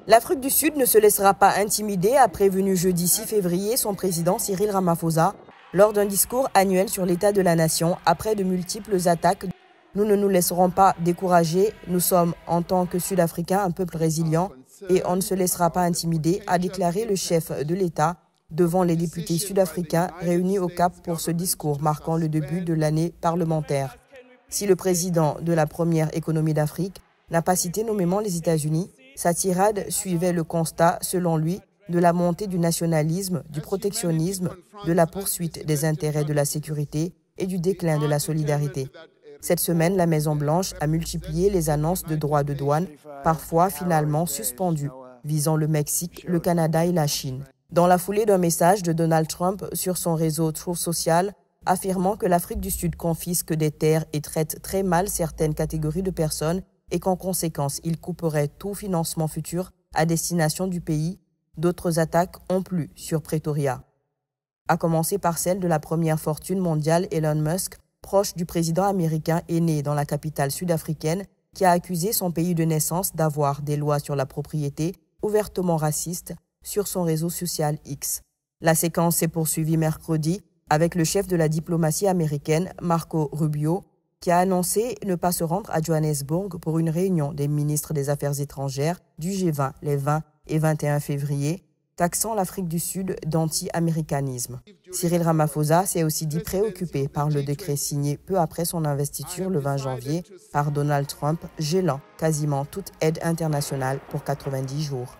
L'Afrique du Sud ne se laissera pas intimider, a prévenu jeudi 6 février son président Cyril Ramaphosa lors d'un discours annuel sur l'état de la nation après de multiples attaques. Nous ne nous laisserons pas décourager, nous sommes en tant que Sud-Africains un peuple résilient et on ne se laissera pas intimider, a déclaré le chef de l'État devant les députés sud-africains réunis au Cap pour ce discours marquant le début de l'année parlementaire. Si le président de la première économie d'Afrique n'a pas cité nommément les États-Unis, sa tirade suivait le constat, selon lui, de la montée du nationalisme, du protectionnisme, de la poursuite des intérêts de la sécurité et du déclin de la solidarité. Cette semaine, la Maison-Blanche a multiplié les annonces de droits de douane, parfois finalement suspendues, visant le Mexique, le Canada et la Chine. Dans la foulée d'un message de Donald Trump sur son réseau Truth Social, affirmant que l'Afrique du Sud confisque des terres et traite très mal certaines catégories de personnes et qu'en conséquence, il couperait tout financement futur à destination du pays, d'autres attaques ont plu sur Pretoria. À commencer par celle de la première fortune mondiale Elon Musk, proche du président américain et né dans la capitale sud-africaine, qui a accusé son pays de naissance d'avoir des lois sur la propriété ouvertement racistes sur son réseau social X. La séquence s'est poursuivie mercredi avec le chef de la diplomatie américaine, Marco Rubio, qui a annoncé ne pas se rendre à Johannesburg pour une réunion des ministres des Affaires étrangères du G20 les 20 et 21 février, taxant l'Afrique du Sud d'anti-américanisme. Cyril Ramaphosa s'est aussi dit préoccupé par le décret signé peu après son investiture le 20 janvier par Donald Trump, gelant quasiment toute aide internationale pour 90 jours.